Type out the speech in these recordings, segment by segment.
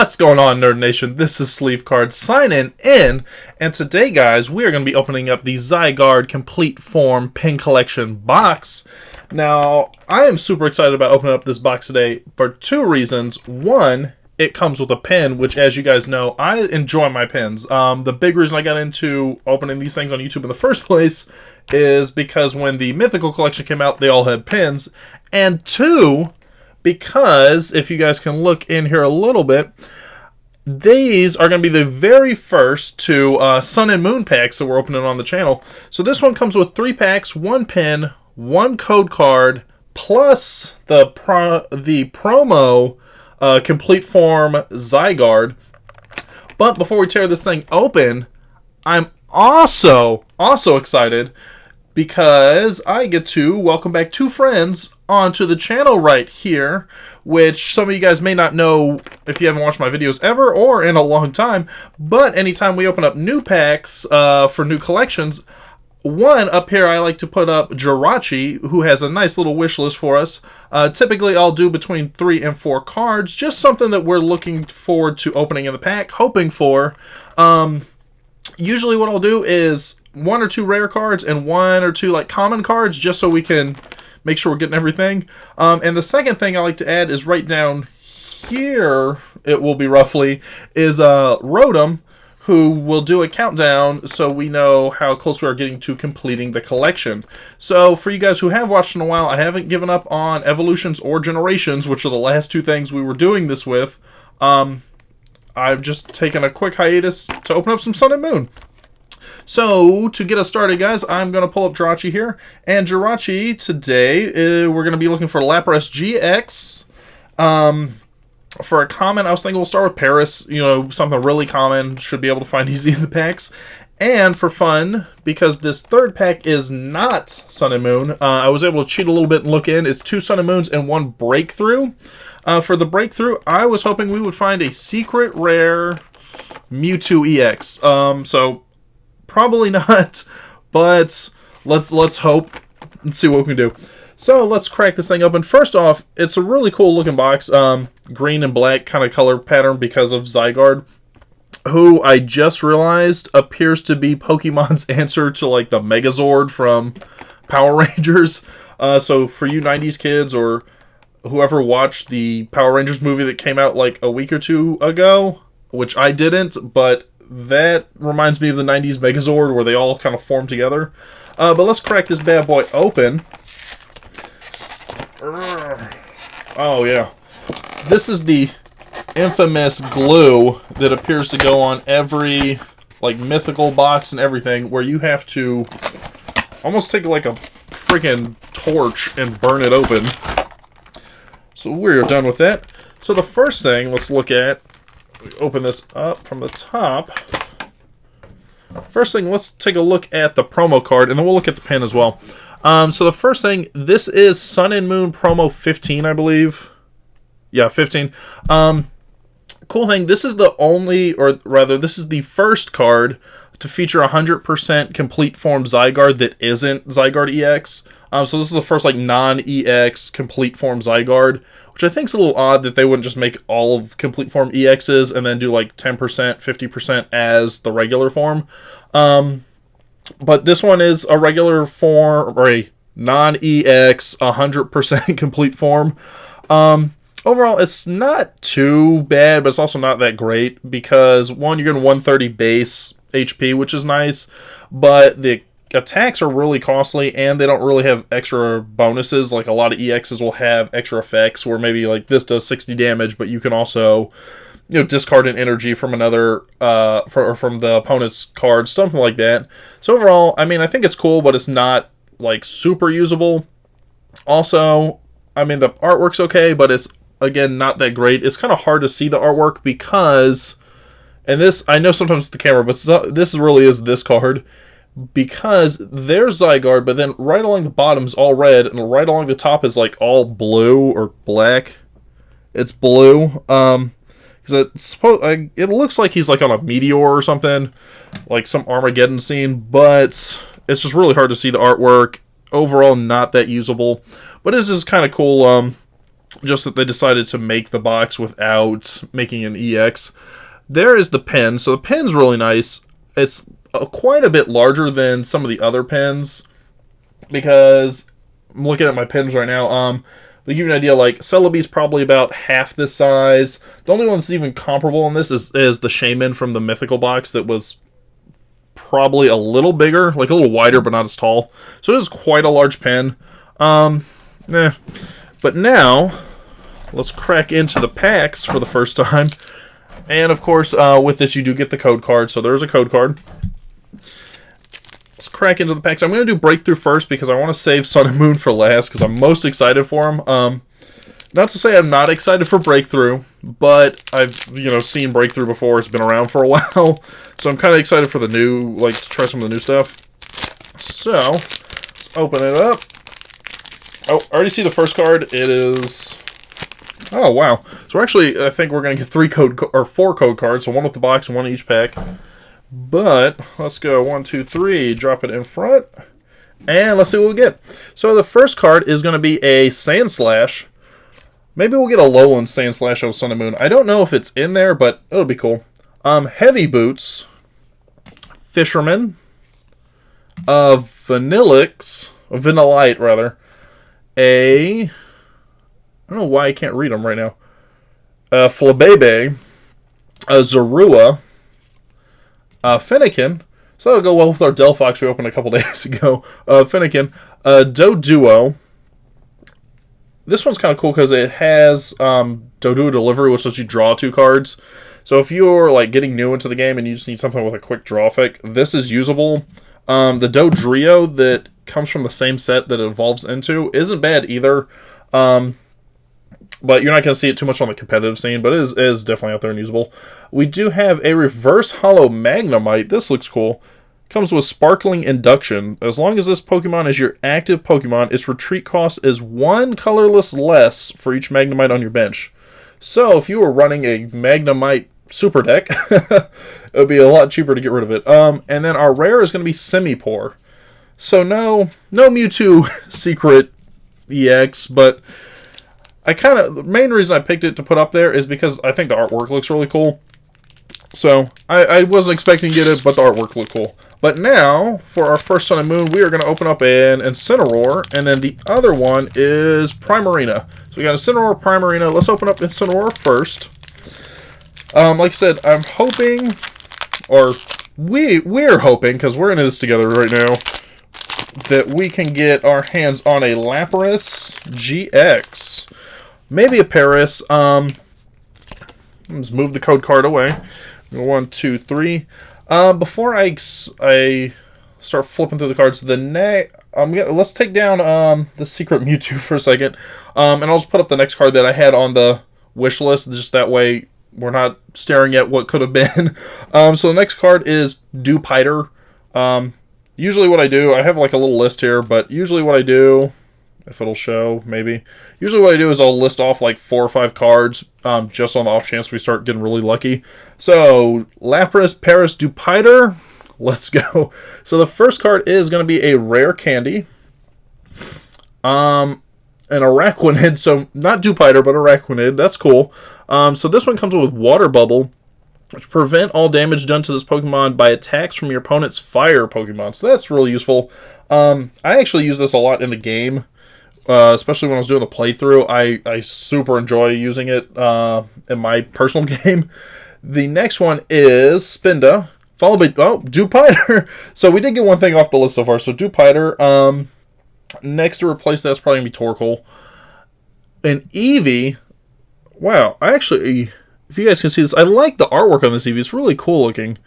What's going on, Nerd Nation? This is Sleevecard signing in, and today, guys, we are going to be opening up the Zygarde Complete Form Pin Collection box. Now, I am super excited about opening up this box today for two reasons. One, it comes with a pin, which, as you guys know, I enjoy my pins. The big reason I got into opening these things on YouTube in the first place is because when the Mythical Collection came out, they all had pins. And two, because, if you guys can look in here a little bit, these are going to be the very first two Sun and Moon packs that we're opening on the channel. So this one comes with 3 packs, 1 pin, 1 code card, plus the promo Complete Form Zygarde. But before we tear this thing open, I'm also excited because I get to welcome back 2 friends onto the channel right here, which some of you guys may not know if you haven't watched my videos ever or in a long time, but anytime we open up new packs for new collections, one up here I like to put up Jirachi, who has a nice little wish list for us. Typically I'll do between 3 and 4 cards, just something that we're looking forward to opening in the pack, hoping for. Usually what I'll do is 1 or 2 rare cards and 1 or 2 like common cards, just so we can make sure we're getting everything. And the second thing I like to add is right down here, it will be roughly, is Rotom, who will do a countdown so we know how close we are getting to completing the collection. So for you guys who have watched in a while, I haven't given up on Evolutions or Generations, which are the last 2 things we were doing this with. I've just taken a quick hiatus to open up some Sun and Moon. So, to get us started, guys, I'm going to pull up Jirachi here. And Jirachi, today, we're going to be looking for Lapras GX. For a common, I was thinking we'll start with Paris. You know, something really common. Should be able to find easy in the packs. And for fun, because this third pack is not Sun and Moon, I was able to cheat a little bit and look in. It's 2 Sun and Moons and 1 Breakthrough. For the Breakthrough, I was hoping we would find a secret rare Mewtwo EX. So probably not, but let's hope and see what we can do. So let's crack this thing open. First off, it's a really cool looking box. Green and black kind of color pattern because of Zygarde, who I just realized appears to be Pokemon's answer to like the Megazord from Power Rangers. So for you 90s kids or whoever watched the Power Rangers movie that came out like a week or 2 ago, which I didn't, but that reminds me of the 90s Megazord where they all kind of form together. But let's crack this bad boy open. Oh, yeah. This is the infamous glue that appears to go on every like mythical box and everything, where you have to almost take like a freaking torch and burn it open. So we're done with that. So the first thing let's look at, open this up from the top. First thing, let's take a look at the promo card, and then we'll look at the pin as well. So the first thing, this is Sun and Moon promo 15, I believe. Yeah, 15. Cool thing, this is the only, or rather, this is the first card to feature 100% complete form Zygarde that isn't Zygarde EX. So this is the first like non-EX complete form Zygarde, which I think is a little odd that they wouldn't just make all of complete form EXs and then do like 10%, 50% as the regular form. But this one is a regular form, or a non-EX 100% complete form. Overall, it's not too bad, but it's also not that great because, one, you're getting 130 base HP, which is nice, but the attacks are really costly, and they don't really have extra bonuses. Like a lot of EXs will have extra effects where maybe like this does 60 damage, but you can also, you know, discard an energy from another, from the opponent's card, something like that. So overall, I mean, I think it's cool, but it's not like super usable. Also, I mean, the artwork's okay, but it's, again, not that great. It's kind of hard to see the artwork because, and this, I know sometimes it's the camera, but this really is this card, because there's Zygarde, but then right along the bottom is all red, and right along the top is like all blue or black. It's blue. Because it looks like he's like on a meteor or something, like some Armageddon scene, but it's just really hard to see the artwork. Overall, not that usable, but this is kind of cool. just that they decided to make the box without making an EX. There is the pen. So the pen's really nice. It's quite a bit larger than some of the other pens, because I'm looking at my pens right now. To give you an idea, like Celebi's probably about half this size. The only one that's even comparable in this is the Shaman from the Mythical box, that was probably a little bigger, like a little wider, but not as tall. So it is quite a large pen. But now, let's crack into the packs for the first time. And of course, with this you do get the code card, so there's a code card. Let's crack into the packs. I'm going to do Breakthrough first because I want to save Sun and Moon for last because I'm most excited for them. Not to say I'm not excited for Breakthrough, but I've, seen Breakthrough before. It's been around for a while. So I'm kind of excited for the new, to try some of the new stuff. So, let's open it up. Oh, I already see the first card. It is... Oh, wow. So I think we're going to get 4 code cards. So one with the box and one in each pack. But, let's go 1, 2, 3. Drop it in front. And let's see what we get. So the first card is going to be a Sandslash. Maybe we'll get a Lowland Sandslash of Sun and Moon. I don't know if it's in there, but it'll be cool. Heavy Boots. Fisherman. Vanillite, rather. I don't know why I can't read them right now. Flabebe. Zorua. Fennekin. So that'll go well with our Delphox we opened a couple days ago. Fennekin. Doduo. This one's kind of cool because it has Doduo Delivery, which lets you draw 2 cards. So if you're getting new into the game and you just need something with a quick draw effect, this is usable. The Dodrio that comes from the same set that it evolves into isn't bad either. But you're not going to see it too much on the competitive scene, but it is definitely out there and usable. We do have a Reverse Hollow Magnemite. This looks cool. Comes with Sparkling Induction. As long as this Pokemon is your active Pokemon, its retreat cost is 1 colorless less for each Magnemite on your bench. So if you were running a Magnemite Super deck, it would be a lot cheaper to get rid of it. And then our rare is going to be Simipour. So no Mewtwo Secret EX, but the main reason I picked it to put up there is because I think the artwork looks really cool. So I wasn't expecting to get it, but the artwork looked cool. But now, for our first Sun and Moon, we are going to open up an Incineroar, and then the other one is Primarina. So we got Incineroar, Primarina. Let's open up Incineroar first. Like I said, I'm hoping, or we're hoping, because we're into this together right now, that we can get our hands on a Lapras GX. Maybe a Paris. Let's move the code card away. 1, 2, 3. Before I start flipping through the cards, let's take down the Secret Mewtwo for a second, and I'll just put up the next card that I had on the wish list. Just that way, we're not staring at what could have been. So the next card is Dewpider. Usually, what I do, I have a little list here, but usually what I do, if it'll show, maybe. Usually what I do is I'll list off 4 or 5 cards, just on the off chance we start getting really lucky. So, Lapras, Paris, Dewpider, let's go. So the first card is going to be a Rare Candy. An Araquanid, so not Dewpider, but Araquanid, that's cool. So this one comes with Water Bubble, which prevent all damage done to this Pokemon by attacks from your opponent's fire Pokemon. So that's really useful. I actually use this a lot in the game. Especially when I was doing the playthrough, I super enjoy using it in my personal game. The next one is Spinda, followed by Dewpider. So we did get one thing off the list so far. So Dewpider. Next to replace that's probably going to be Torkoal. And Eevee. Wow, if you guys can see this, I like the artwork on this Eevee. It's really cool looking.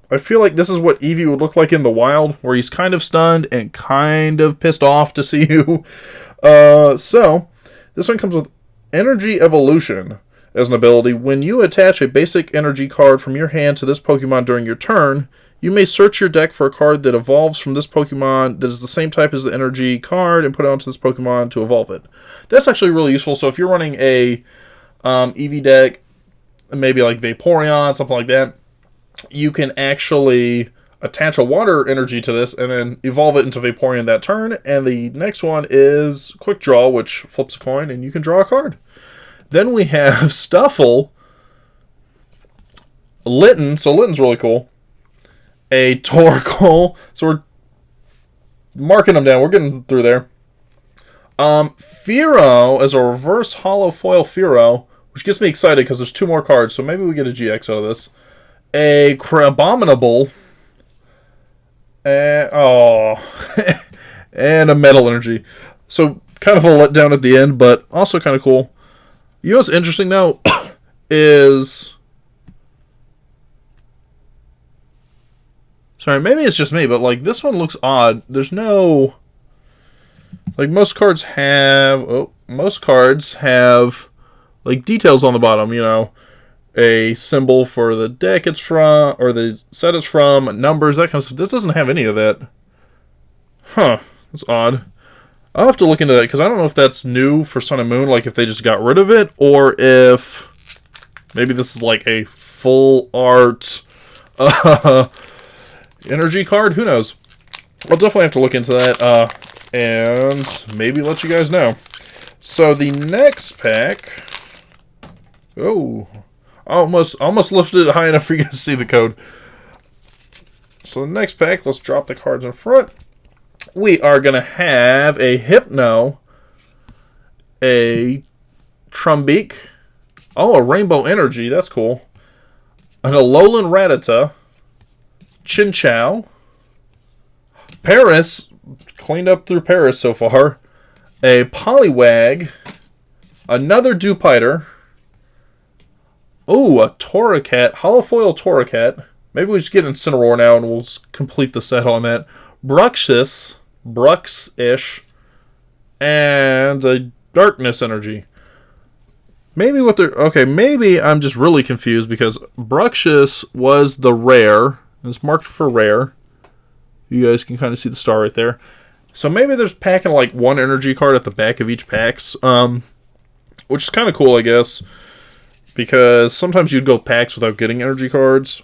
I feel like this is what Eevee would look like in the wild, where he's kind of stunned and kind of pissed off to see you. So, this one comes with Energy Evolution as an ability. When you attach a basic energy card from your hand to this Pokemon during your turn, you may search your deck for a card that evolves from this Pokemon that is the same type as the energy card and put it onto this Pokemon to evolve it. That's actually really useful. So if you're running a Eevee deck, maybe like Vaporeon, something like that, you can actually attach a water energy to this, and then evolve it into Vaporeon that turn. And the next one is Quick Draw, which flips a coin, and you can draw a card. Then we have Stuffle, Litten, so Litten's really cool, a Torkoal, so we're marking them down, we're getting through there. Fearow is a reverse hollow foil Fearow, which gets me excited because there's 2 more cards, so maybe we get a GX out of this. A Crabominable, and, and a Metal Energy. So, kind of a letdown at the end, but also kind of cool. You know what's interesting, though, is... Sorry, maybe it's just me, but, like, this one looks odd. There's no... Like, most cards have... like, details on the bottom, you know. A symbol for the deck it's from, or the set it's from, numbers, that kind of stuff. This doesn't have any of that. Huh. That's odd. I'll have to look into that, because I don't know if that's new for Sun and Moon, like if they just got rid of it, or if maybe this is like a full art energy card. Who knows? I'll definitely have to look into that, and maybe let you guys know. So the next pack... Oh... Almost lifted it high enough for you to see the code. So the next pack, let's drop the cards in front. We are going to have a Hypno, a Trumbeak, a Rainbow Energy, that's cool, an Alolan Rattata, Chinchou, Paris, cleaned up through Paris so far, a Poliwag, another Dewpider, a Torracat, Holofoil Torracat. Maybe we just get Incineroar now and we'll complete the set on that. Bruxish, and a Darkness Energy. Maybe what they're... Okay, maybe I'm just really confused because Bruxish was the rare. It's marked for rare. You guys can kind of see the star right there. So maybe there's packing like 1 energy card at the back of each packs. Which is kind of cool, I guess. Because sometimes you'd go packs without getting energy cards.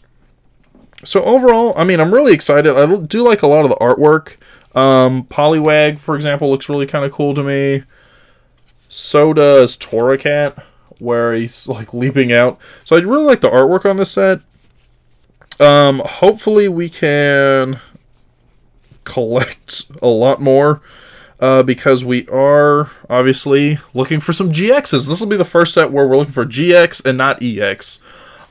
So overall, I mean, I'm really excited. I do like a lot of the artwork. Poliwag, for example, looks really kind of cool to me. So does Torracat, where he's like leaping out. So I really like the artwork on this set. Hopefully we can collect a lot more. Because we are obviously looking for some GXs. This will be the first set where we're looking for GX and not EX.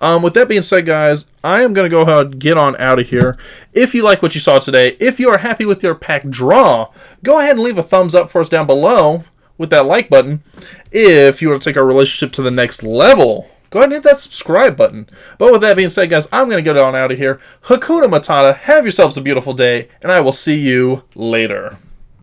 With that being said, guys, I am going to go ahead and get on out of here. If you like what you saw today, if you are happy with your pack draw, go ahead and leave a thumbs up for us down below with that like button. If you want to take our relationship to the next level, go ahead and hit that subscribe button. But with that being said, guys, I'm going to get on out of here. Hakuna Matata, have yourselves a beautiful day, and I will see you later.